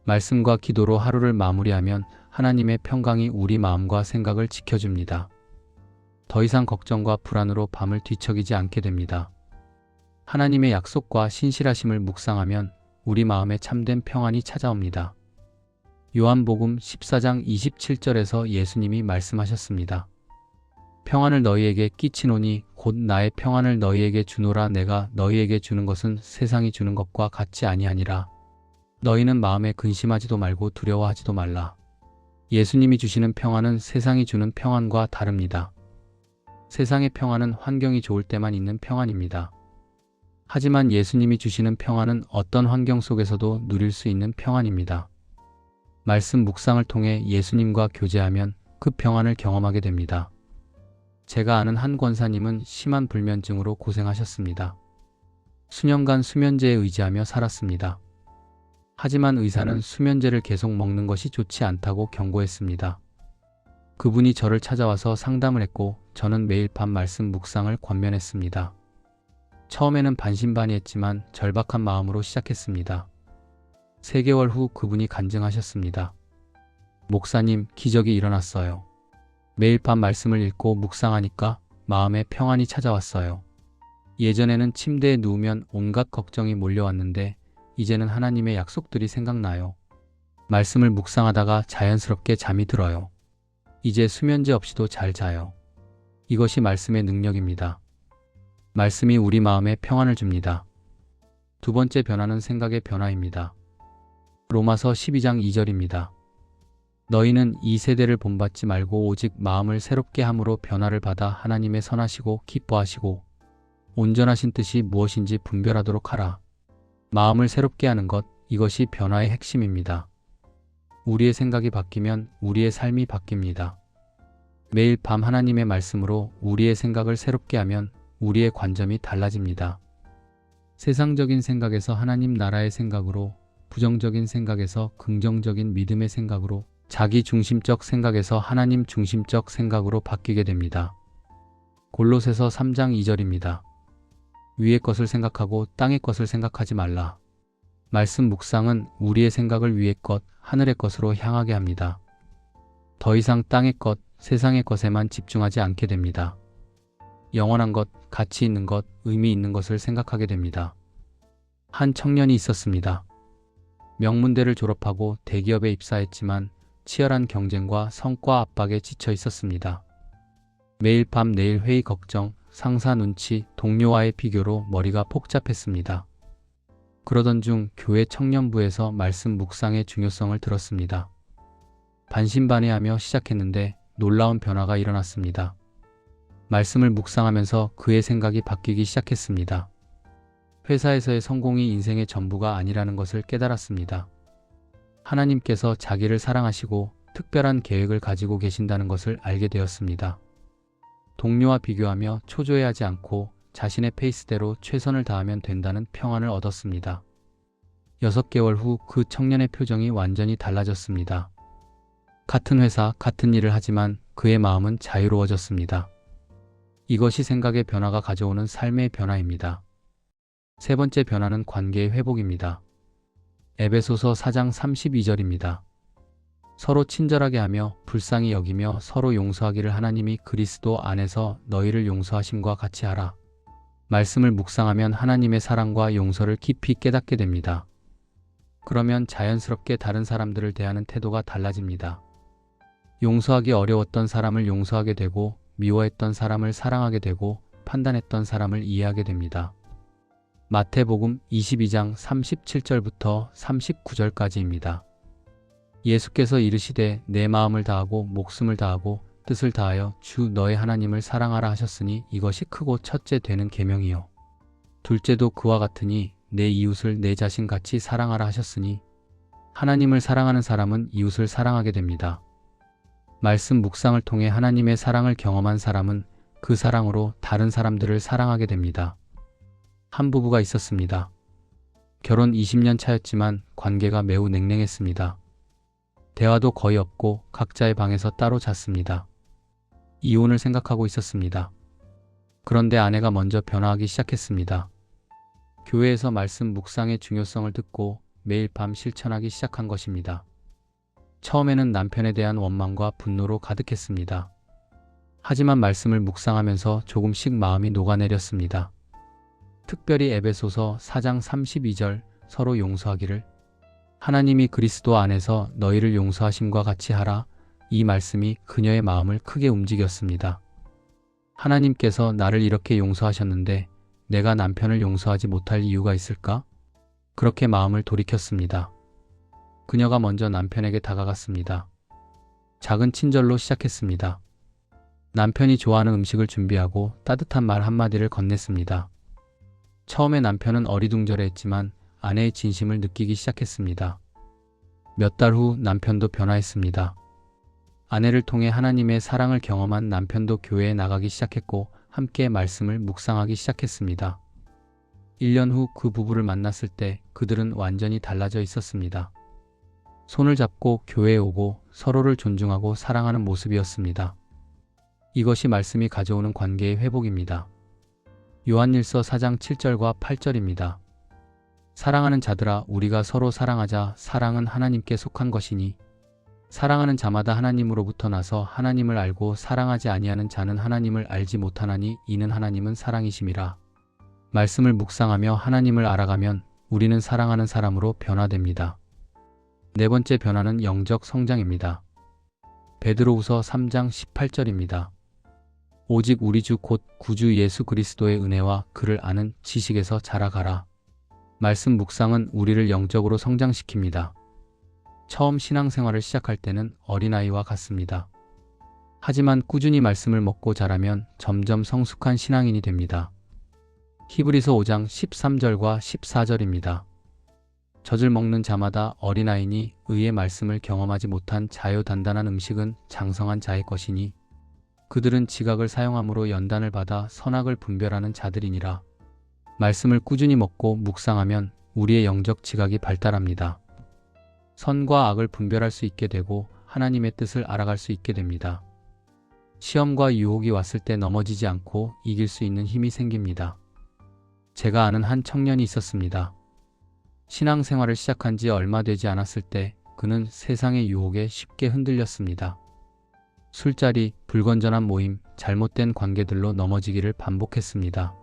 말씀과 기도로 하루를 마무리하면 하나님의 평강이 우리 마음과 생각을 지켜줍니다. 더 이상 걱정과 불안으로 밤을 뒤척이지 않게 됩니다. 하나님의 약속과 신실하심을 묵상하면 우리 마음에 참된 평안이 찾아옵니다. 요한복음 14장 27절에서 예수님이 말씀하셨습니다. 평안을 너희에게 끼치노니 곧 나의 평안을 너희에게 주노라. 내가 너희에게 주는 것은 세상이 주는 것과 같지 아니하니라. 너희는 마음에 근심하지도 말고 두려워하지도 말라. 예수님이 주시는 평안은 세상이 주는 평안과 다릅니다. 세상의 평안은 환경이 좋을 때만 있는 평안입니다. 하지만 예수님이 주시는 평안은 어떤 환경 속에서도 누릴 수 있는 평안입니다. 말씀 묵상을 통해 예수님과 교제하면 그 평안을 경험하게 됩니다. 제가 아는 한 권사님은 심한 불면증으로 고생하셨습니다. 수년간 수면제에 의지하며 살았습니다. 하지만 의사는 수면제를 계속 먹는 것이 좋지 않다고 경고했습니다. 그분이 저를 찾아와서 상담을 했고 저는 매일 밤 말씀 묵상을 권면했습니다. 처음에는 반신반의했지만 절박한 마음으로 시작했습니다. 3개월 후 그분이 간증하셨습니다. 목사님, 기적이 일어났어요. 매일 밤 말씀을 읽고 묵상하니까 마음에 평안이 찾아왔어요. 예전에는 침대에 누우면 온갖 걱정이 몰려왔는데 이제는 하나님의 약속들이 생각나요. 말씀을 묵상하다가 자연스럽게 잠이 들어요. 이제 수면제 없이도 잘 자요. 이것이 말씀의 능력입니다. 말씀이 우리 마음에 평안을 줍니다. 두 번째 변화는 생각의 변화입니다. 로마서 12장 2절입니다. 너희는 이 세대를 본받지 말고 오직 마음을 새롭게 함으로 변화를 받아 하나님의 선하시고 기뻐하시고 온전하신 뜻이 무엇인지 분별하도록 하라. 마음을 새롭게 하는 것, 이것이 변화의 핵심입니다. 우리의 생각이 바뀌면 우리의 삶이 바뀝니다. 매일 밤 하나님의 말씀으로 우리의 생각을 새롭게 하면 우리의 관점이 달라집니다. 세상적인 생각에서 하나님 나라의 생각으로, 부정적인 생각에서 긍정적인 믿음의 생각으로, 자기 중심적 생각에서 하나님 중심적 생각으로 바뀌게 됩니다. 골로새서 3장 2절입니다. 위의 것을 생각하고 땅의 것을 생각하지 말라. 말씀 묵상은 우리의 생각을 위의 것, 하늘의 것으로 향하게 합니다. 더 이상 땅의 것, 세상의 것에만 집중하지 않게 됩니다. 영원한 것, 가치 있는 것, 의미 있는 것을 생각하게 됩니다. 한 청년이 있었습니다. 명문대를 졸업하고 대기업에 입사했지만 치열한 경쟁과 성과 압박에 지쳐 있었습니다. 매일 밤 내일 회의 걱정, 상사 눈치, 동료와의 비교로 머리가 복잡했습니다. 그러던 중 교회 청년부에서 말씀 묵상의 중요성을 들었습니다. 반신반의하며 시작했는데 놀라운 변화가 일어났습니다. 말씀을 묵상하면서 그의 생각이 바뀌기 시작했습니다. 회사에서의 성공이 인생의 전부가 아니라는 것을 깨달았습니다. 하나님께서 자기를 사랑하시고 특별한 계획을 가지고 계신다는 것을 알게 되었습니다. 동료와 비교하며 초조해하지 않고 자신의 페이스대로 최선을 다하면 된다는 평안을 얻었습니다. 6개월 후 그 청년의 표정이 완전히 달라졌습니다. 같은 회사, 같은 일을 하지만 그의 마음은 자유로워졌습니다. 이것이 생각의 변화가 가져오는 삶의 변화입니다. 세 번째 변화는 관계의 회복입니다. 에베소서 4장 32절입니다. 서로 친절하게 하며 불쌍히 여기며 서로 용서하기를 하나님이 그리스도 안에서 너희를 용서하심과 같이 하라. 말씀을 묵상하면 하나님의 사랑과 용서를 깊이 깨닫게 됩니다. 그러면 자연스럽게 다른 사람들을 대하는 태도가 달라집니다. 용서하기 어려웠던 사람을 용서하게 되고 미워했던 사람을 사랑하게 되고 판단했던 사람을 이해하게 됩니다. 마태복음 22장 37절부터 39절까지입니다. 예수께서 이르시되 내 마음을 다하고 목숨을 다하고 뜻을 다하여 주 너의 하나님을 사랑하라 하셨으니 이것이 크고 첫째 되는 계명이요. 둘째도 그와 같으니 내 이웃을 내 자신같이 사랑하라 하셨으니 하나님을 사랑하는 사람은 이웃을 사랑하게 됩니다. 말씀 묵상을 통해 하나님의 사랑을 경험한 사람은 그 사랑으로 다른 사람들을 사랑하게 됩니다. 한 부부가 있었습니다. 결혼 20년 차였지만 관계가 매우 냉랭했습니다. 대화도 거의 없고 각자의 방에서 따로 잤습니다. 이혼을 생각하고 있었습니다. 그런데 아내가 먼저 변화하기 시작했습니다. 교회에서 말씀 묵상의 중요성을 듣고 매일 밤 실천하기 시작한 것입니다. 처음에는 남편에 대한 원망과 분노로 가득했습니다. 하지만 말씀을 묵상하면서 조금씩 마음이 녹아내렸습니다. 특별히 에베소서 4장 32절 서로 용서하기를 하나님이 그리스도 안에서 너희를 용서하심과 같이 하라. 이 말씀이 그녀의 마음을 크게 움직였습니다. 하나님께서 나를 이렇게 용서하셨는데 내가 남편을 용서하지 못할 이유가 있을까? 그렇게 마음을 돌이켰습니다. 그녀가 먼저 남편에게 다가갔습니다. 작은 친절로 시작했습니다. 남편이 좋아하는 음식을 준비하고 따뜻한 말 한마디를 건넸습니다. 처음에 남편은 어리둥절해했지만 아내의 진심을 느끼기 시작했습니다. 몇 달 후 남편도 변화했습니다. 아내를 통해 하나님의 사랑을 경험한 남편도 교회에 나가기 시작했고 함께 말씀을 묵상하기 시작했습니다. 1년 후 그 부부를 만났을 때 그들은 완전히 달라져 있었습니다. 손을 잡고 교회에 오고 서로를 존중하고 사랑하는 모습이었습니다. 이것이 말씀이 가져오는 관계의 회복입니다. 요한일서 4장 7절과 8절입니다. 사랑하는 자들아, 우리가 서로 사랑하자. 사랑은 하나님께 속한 것이니 사랑하는 자마다 하나님으로부터 나서 하나님을 알고 사랑하지 아니하는 자는 하나님을 알지 못하나니 이는 하나님은 사랑이심이라. 말씀을 묵상하며 하나님을 알아가면 우리는 사랑하는 사람으로 변화됩니다. 네 번째 변화는 영적 성장입니다. 베드로후서 3장 18절입니다. 오직 우리 주 곧 구주 예수 그리스도의 은혜와 그를 아는 지식에서 자라가라. 말씀 묵상은 우리를 영적으로 성장시킵니다. 처음 신앙생활을 시작할 때는 어린아이와 같습니다. 하지만 꾸준히 말씀을 먹고 자라면 점점 성숙한 신앙인이 됩니다. 히브리서 5장 13절과 14절입니다. 젖을 먹는 자마다 어린아이니 의의 말씀을 경험하지 못한 자요단단한 음식은 장성한 자의 것이니 그들은 지각을 사용함으로 연단을 받아 선악을 분별하는 자들이니라. 말씀을 꾸준히 먹고 묵상하면 우리의 영적 지각이 발달합니다. 선과 악을 분별할 수 있게 되고 하나님의 뜻을 알아갈 수 있게 됩니다. 시험과 유혹이 왔을 때 넘어지지 않고 이길 수 있는 힘이 생깁니다. 제가 아는 한 청년이 있었습니다. 신앙생활을 시작한 지 얼마 되지 않았을 때 그는 세상의 유혹에 쉽게 흔들렸습니다. 술자리, 불건전한 모임, 잘못된 관계들로 넘어지기를 반복했습니다.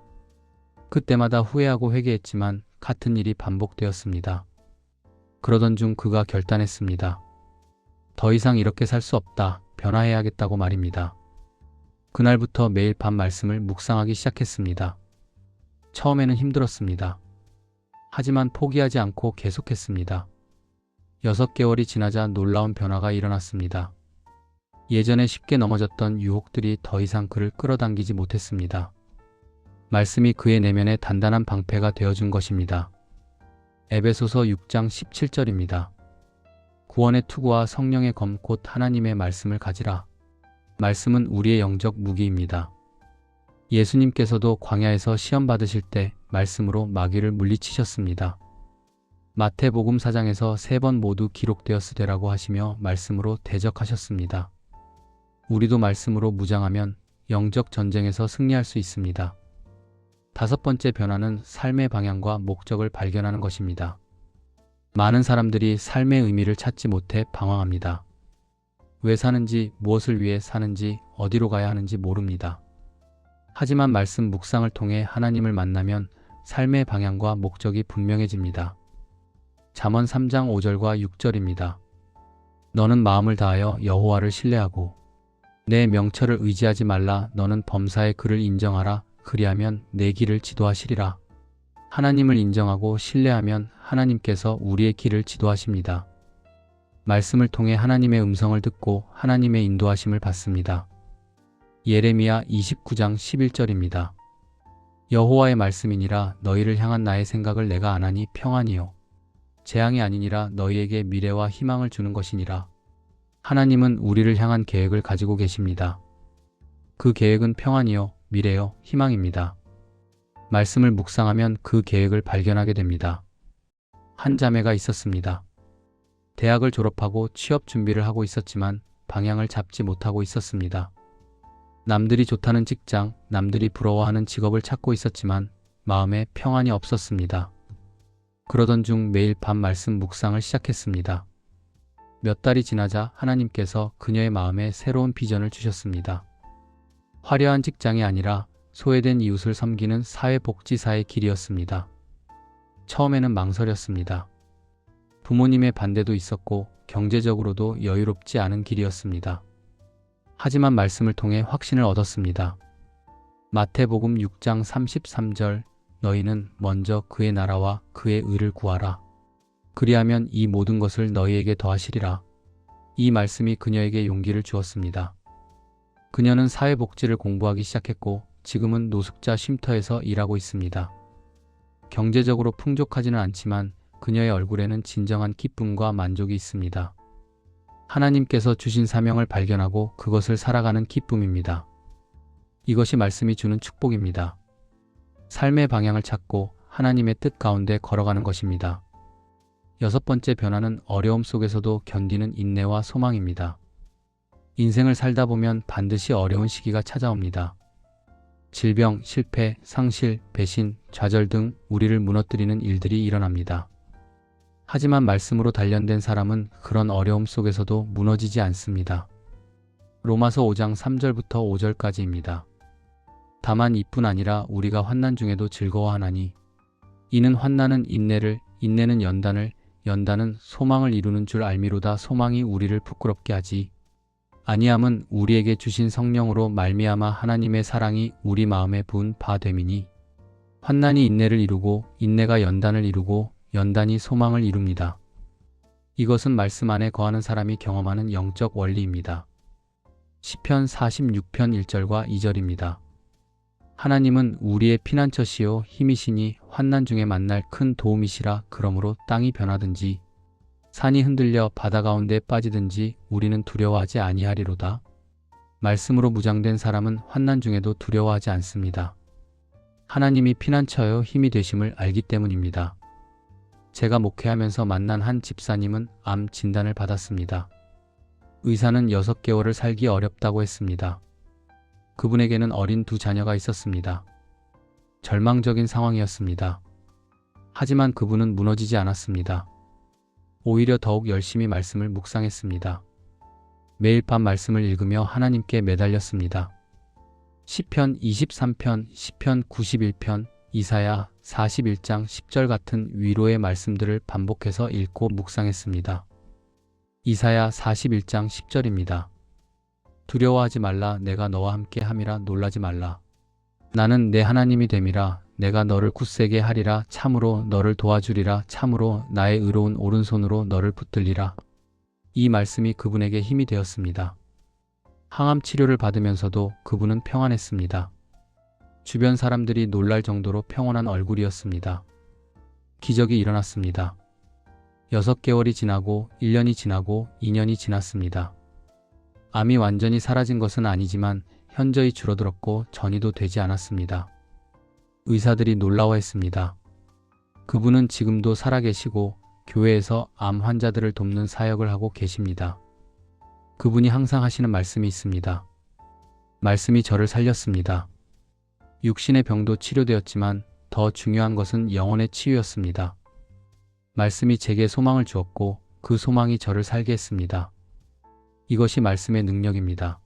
그때마다 후회하고 회개했지만 같은 일이 반복되었습니다. 그러던 중 그가 결단했습니다. 더 이상 이렇게 살 수 없다. 변화해야겠다고 말입니다. 그날부터 매일 밤 말씀을 묵상하기 시작했습니다. 처음에는 힘들었습니다. 하지만 포기하지 않고 계속했습니다. 6개월이 지나자 놀라운 변화가 일어났습니다. 예전에 쉽게 넘어졌던 유혹들이 더 이상 그를 끌어당기지 못했습니다. 말씀이 그의 내면에 단단한 방패가 되어준 것입니다. 에베소서 6장 17절입니다. 구원의 투구와 성령의 검 곧 하나님의 말씀을 가지라. 말씀은 우리의 영적 무기입니다. 예수님께서도 광야에서 시험 받으실 때 말씀으로 마귀를 물리치셨습니다. 마태복음 4장에서 3번 모두 기록되었으되라고 하시며 말씀으로 대적하셨습니다. 우리도 말씀으로 무장하면 영적 전쟁에서 승리할 수 있습니다. 5번째 변화는 삶의 방향과 목적을 발견하는 것입니다. 많은 사람들이 삶의 의미를 찾지 못해 방황합니다. 왜 사는지, 무엇을 위해 사는지, 어디로 가야 하는지 모릅니다. 하지만 말씀 묵상을 통해 하나님을 만나면 삶의 방향과 목적이 분명해집니다. 잠언 3장 5절과 6절입니다. 너는 마음을 다하여 여호와를 신뢰하고 내 명철을 의지하지 말라. 너는 범사의 그를 인정하라. 그리하면 내 길을 지도하시리라. 하나님을 인정하고 신뢰하면 하나님께서 우리의 길을 지도하십니다. 말씀을 통해 하나님의 음성을 듣고 하나님의 인도하심을 받습니다. 예레미야 29장 11절입니다. 여호와의 말씀이니라. 너희를 향한 나의 생각을 내가 아나니 평안이요 재앙이 아니니라. 너희에게 미래와 희망을 주는 것이니라. 하나님은 우리를 향한 계획을 가지고 계십니다. 그 계획은 평안이요 미래요 희망입니다. 말씀을 묵상하면 그 계획을 발견하게 됩니다. 한 자매가 있었습니다. 대학을 졸업하고 취업 준비를 하고 있었지만 방향을 잡지 못하고 있었습니다. 남들이 좋다는 직장, 남들이 부러워하는 직업을 찾고 있었지만 마음에 평안이 없었습니다. 그러던 중 매일 밤 말씀 묵상을 시작했습니다. 몇 달이 지나자 하나님께서 그녀의 마음에 새로운 비전을 주셨습니다. 화려한 직장이 아니라 소외된 이웃을 섬기는 사회복지사의 길이었습니다. 처음에는 망설였습니다. 부모님의 반대도 있었고 경제적으로도 여유롭지 않은 길이었습니다. 하지만 말씀을 통해 확신을 얻었습니다. 마태복음 6장 33절 너희는 먼저 그의 나라와 그의 의를 구하라. 그리하면 이 모든 것을 너희에게 더하시리라. 이 말씀이 그녀에게 용기를 주었습니다. 그녀는 사회복지를 공부하기 시작했고 지금은 노숙자 쉼터에서 일하고 있습니다. 경제적으로 풍족하지는 않지만 그녀의 얼굴에는 진정한 기쁨과 만족이 있습니다. 하나님께서 주신 사명을 발견하고 그것을 살아가는 기쁨입니다. 이것이 말씀이 주는 축복입니다. 삶의 방향을 찾고 하나님의 뜻 가운데 걸어가는 것입니다. 여섯 번째 변화는 어려움 속에서도 견디는 인내와 소망입니다. 인생을 살다 보면 반드시 어려운 시기가 찾아옵니다. 질병, 실패, 상실, 배신, 좌절 등 우리를 무너뜨리는 일들이 일어납니다. 하지만 말씀으로 단련된 사람은 그런 어려움 속에서도 무너지지 않습니다. 로마서 5장 3절부터 5절까지입니다. 다만 이뿐 아니라 우리가 환난 중에도 즐거워하나니 이는 환난은 인내를, 인내는 연단을, 연단은 소망을 이루는 줄 알미로다. 소망이 우리를 부끄럽게 하지 아니함은 우리에게 주신 성령으로 말미암아 하나님의 사랑이 우리 마음에 부은 바 됨이니 환난이 인내를 이루고 인내가 연단을 이루고 연단이 소망을 이룹니다. 이것은 말씀 안에 거하는 사람이 경험하는 영적 원리입니다. 시편 46편 1절과 2절입니다. 하나님은 우리의 피난처시요 힘이시니 환난 중에 만날 큰 도움이시라. 그러므로 땅이 변하든지 산이 흔들려 바다 가운데 빠지든지 우리는 두려워하지 아니하리로다. 말씀으로 무장된 사람은 환난 중에도 두려워하지 않습니다. 하나님이 피난처요 힘이 되심을 알기 때문입니다. 제가 목회하면서 만난 한 집사님은 암 진단을 받았습니다. 의사는 6개월을 살기 어렵다고 했습니다. 그분에게는 어린 2 자녀가 있었습니다. 절망적인 상황이었습니다. 하지만 그분은 무너지지 않았습니다. 오히려 더욱 열심히 말씀을 묵상했습니다. 매일 밤 말씀을 읽으며 하나님께 매달렸습니다. 시편 23편, 시편 91편, 이사야 41장 10절 같은 위로의 말씀들을 반복해서 읽고 묵상했습니다. 이사야 41장 10절입니다. 두려워하지 말라. 내가 너와 함께 함이라. 놀라지 말라. 나는 내 하나님이 됨이라. 내가 너를 굳세게 하리라. 참으로 너를 도와주리라. 참으로 나의 의로운 오른손으로 너를 붙들리라. 이 말씀이 그분에게 힘이 되었습니다. 항암 치료를 받으면서도 그분은 평안했습니다. 주변 사람들이 놀랄 정도로 평온한 얼굴이었습니다. 기적이 일어났습니다. 6개월이 지나고 1년이 지나고 2년이 지났습니다. 암이 완전히 사라진 것은 아니지만 현저히 줄어들었고 전이도 되지 않았습니다. 의사들이 놀라워했습니다. 그분은 지금도 살아계시고 교회에서 암 환자들을 돕는 사역을 하고 계십니다. 그분이 항상 하시는 말씀이 있습니다. 말씀이 저를 살렸습니다. 육신의 병도 치료되었지만 더 중요한 것은 영혼의 치유였습니다. 말씀이 제게 소망을 주었고 그 소망이 저를 살게 했습니다. 이것이 말씀의 능력입니다.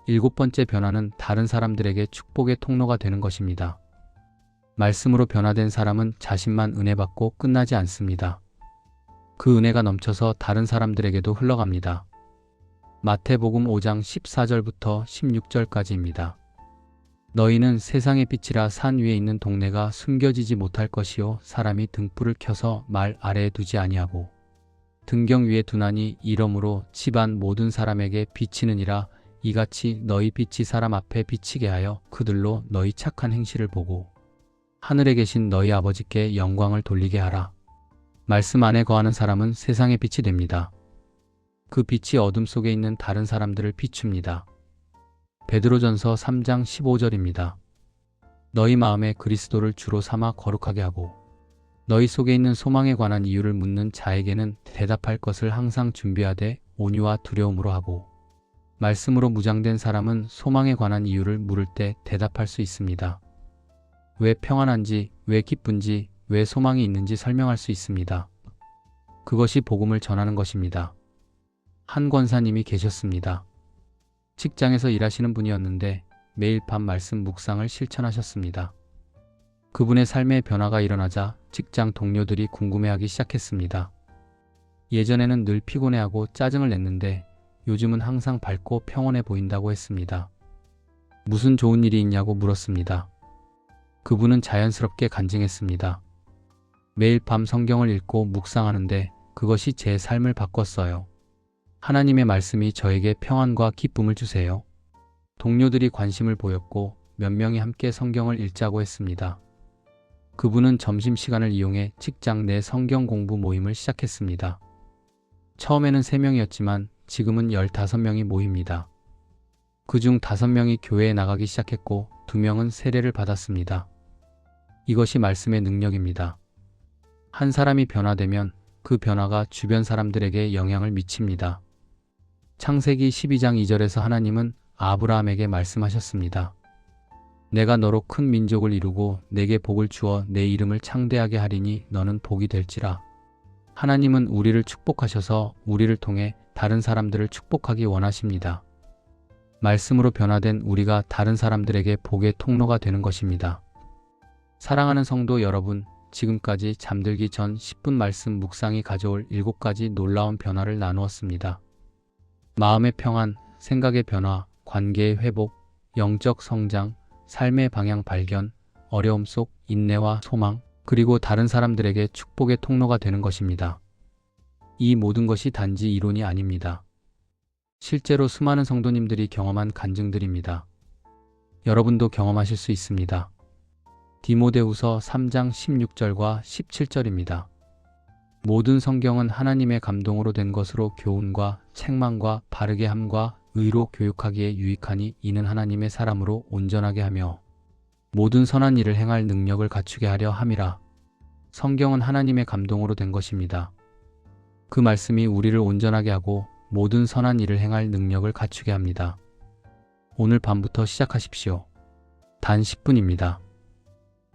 7번째 변화는 다른 사람들에게 축복의 통로가 되는 것입니다. 말씀으로 변화된 사람은 자신만 은혜 받고 끝나지 않습니다. 그 은혜가 넘쳐서 다른 사람들에게도 흘러갑니다. 마태복음 5장 14절부터 16절까지입니다. 너희는 세상의 빛이라. 산 위에 있는 동네가 숨겨지지 못할 것이요 사람이 등불을 켜서 말 아래에 두지 아니하고 등경 위에 두나니 이러므로 집안 모든 사람에게 비치느니라. 이같이 너희 빛이 사람 앞에 비치게 하여 그들로 너희 착한 행실을 보고 하늘에 계신 너희 아버지께 영광을 돌리게 하라. 말씀 안에 거하는 사람은 세상의 빛이 됩니다. 그 빛이 어둠 속에 있는 다른 사람들을 비춥니다. 베드로전서 3장 15절입니다. 너희 마음에 그리스도를 주로 삼아 거룩하게 하고 너희 속에 있는 소망에 관한 이유를 묻는 자에게는 대답할 것을 항상 준비하되 온유와 두려움으로 하고 말씀으로 무장된 사람은 소망에 관한 이유를 물을 때 대답할 수 있습니다. 왜 평안한지, 왜 기쁜지, 왜 소망이 있는지 설명할 수 있습니다. 그것이 복음을 전하는 것입니다. 한 권사님이 계셨습니다. 직장에서 일하시는 분이었는데 매일 밤 말씀 묵상을 실천하셨습니다. 그분의 삶의 변화가 일어나자 직장 동료들이 궁금해하기 시작했습니다. 예전에는 늘 피곤해하고 짜증을 냈는데 요즘은 항상 밝고 평온해 보인다고 했습니다. 무슨 좋은 일이 있냐고 물었습니다. 그분은 자연스럽게 간증했습니다. 매일 밤 성경을 읽고 묵상하는데 그것이 제 삶을 바꿨어요. 하나님의 말씀이 저에게 평안과 기쁨을 주세요. 동료들이 관심을 보였고 몇 명이 함께 성경을 읽자고 했습니다. 그분은 점심시간을 이용해 직장 내 성경 공부 모임을 시작했습니다. 처음에는 3명이었지만 지금은 15명이 모입니다. 그중 5명이 교회에 나가기 시작했고 2명은 세례를 받았습니다. 이것이 말씀의 능력입니다. 한 사람이 변화되면 그 변화가 주변 사람들에게 영향을 미칩니다. 창세기 12장 2절에서 하나님은 아브라함에게 말씀하셨습니다. 내가 너로 큰 민족을 이루고 내게 복을 주어 내 이름을 창대하게 하리니 너는 복이 될지라. 하나님은 우리를 축복하셔서 우리를 통해 다른 사람들을 축복하기 원하십니다. 말씀으로 변화된 우리가 다른 사람들에게 복의 통로가 되는 것입니다. 사랑하는 성도 여러분, 지금까지 잠들기 전 10분 말씀 묵상이 가져올 7가지 놀라운 변화를 나누었습니다. 마음의 평안, 생각의 변화, 관계의 회복, 영적 성장, 삶의 방향 발견, 어려움 속 인내와 소망, 그리고 다른 사람들에게 축복의 통로가 되는 것입니다. 이 모든 것이 단지 이론이 아닙니다. 실제로 수많은 성도님들이 경험한 간증들입니다. 여러분도 경험하실 수 있습니다. 디모데후서 3장 16절과 17절입니다. 모든 성경은 하나님의 감동으로 된 것으로 교훈과 책망과 바르게 함과 의로 교육하기에 유익하니 이는 하나님의 사람으로 온전하게 하며 모든 선한 일을 행할 능력을 갖추게 하려 함이라. 성경은 하나님의 감동으로 된 것입니다. 그 말씀이 우리를 온전하게 하고 모든 선한 일을 행할 능력을 갖추게 합니다. 오늘 밤부터 시작하십시오. 단 10분입니다.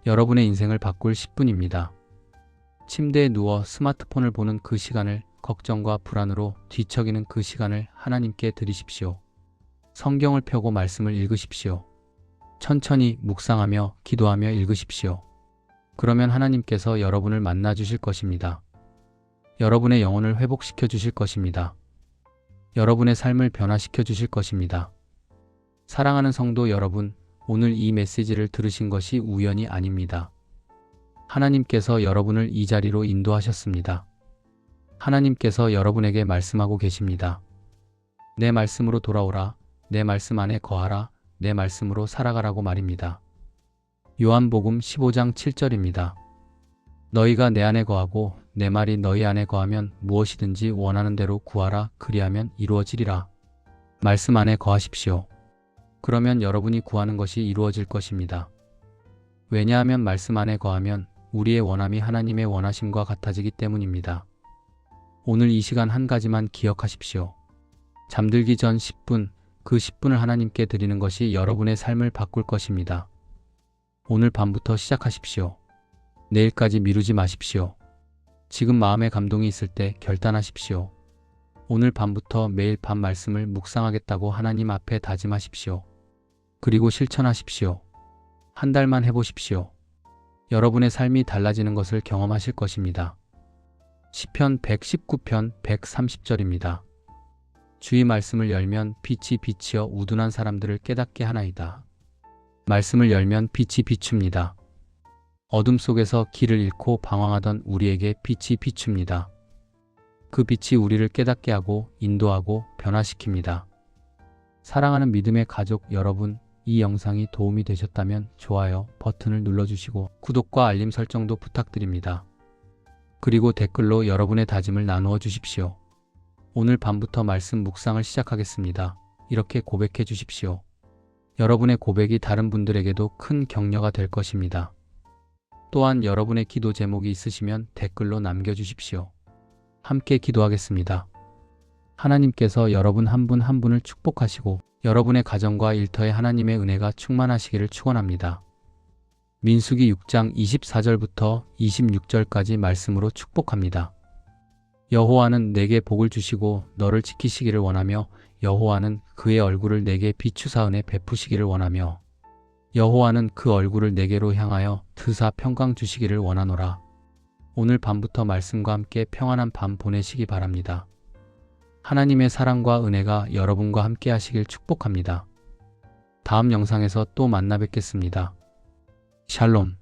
여러분의 인생을 바꿀 10분입니다. 침대에 누워 스마트폰을 보는 그 시간을 걱정과 불안으로 뒤척이는 그 시간을 하나님께 드리십시오. 성경을 펴고 말씀을 읽으십시오. 천천히 묵상하며 기도하며 읽으십시오. 그러면 하나님께서 여러분을 만나 주실 것입니다. 여러분의 영혼을 회복시켜 주실 것입니다. 여러분의 삶을 변화시켜 주실 것입니다. 사랑하는 성도 여러분, 오늘 이 메시지를 들으신 것이 우연이 아닙니다. 하나님께서 여러분을 이 자리로 인도하셨습니다. 하나님께서 여러분에게 말씀하고 계십니다. 내 말씀으로 돌아오라, 내 말씀 안에 거하라, 내 말씀으로 살아가라고 말입니다. 요한복음 15장 7절입니다. 너희가 내 안에 거하고 내 말이 너희 안에 거하면 무엇이든지 원하는 대로 구하라, 그리하면 이루어지리라. 말씀 안에 거하십시오. 그러면 여러분이 구하는 것이 이루어질 것입니다. 왜냐하면 말씀 안에 거하면 우리의 원함이 하나님의 원하심과 같아지기 때문입니다. 오늘 이 시간 한 가지만 기억하십시오. 잠들기 전 10분, 그 10분을 하나님께 드리는 것이 여러분의 삶을 바꿀 것입니다. 오늘 밤부터 시작하십시오. 내일까지 미루지 마십시오. 지금 마음의 감동이 있을 때 결단하십시오. 오늘 밤부터 매일 밤 말씀을 묵상하겠다고 하나님 앞에 다짐하십시오. 그리고 실천하십시오. 한 달만 해보십시오. 여러분의 삶이 달라지는 것을 경험하실 것입니다. 시편 119편 130절입니다. 주의 말씀을 열면 빛이 비치어 우둔한 사람들을 깨닫게 하나이다. 말씀을 열면 빛이 비춥니다. 어둠 속에서 길을 잃고 방황하던 우리에게 빛이 비춥니다. 그 빛이 우리를 깨닫게 하고 인도하고 변화시킵니다. 사랑하는 믿음의 가족 여러분, 이 영상이 도움이 되셨다면 좋아요 버튼을 눌러주시고 구독과 알림 설정도 부탁드립니다. 그리고 댓글로 여러분의 다짐을 나누어 주십시오. 오늘 밤부터 말씀 묵상을 시작하겠습니다. 이렇게 고백해 주십시오. 여러분의 고백이 다른 분들에게도 큰 격려가 될 것입니다. 또한 여러분의 기도 제목이 있으시면 댓글로 남겨주십시오. 함께 기도하겠습니다. 하나님께서 여러분 한 분 한 분을 축복하시고 여러분의 가정과 일터에 하나님의 은혜가 충만하시기를 축원합니다. 민수기 6장 24절부터 26절까지 말씀으로 축복합니다. 여호와는 내게 복을 주시고 너를 지키시기를 원하며 여호와는 그의 얼굴을 내게 비추사 은혜 베푸시기를 원하며 여호와는 그 얼굴을 내게로 향하여 드사 평강 주시기를 원하노라. 오늘 밤부터 말씀과 함께 평안한 밤 보내시기 바랍니다. 하나님의 사랑과 은혜가 여러분과 함께 하시길 축복합니다. 다음 영상에서 또 만나 뵙겠습니다. 샬롬.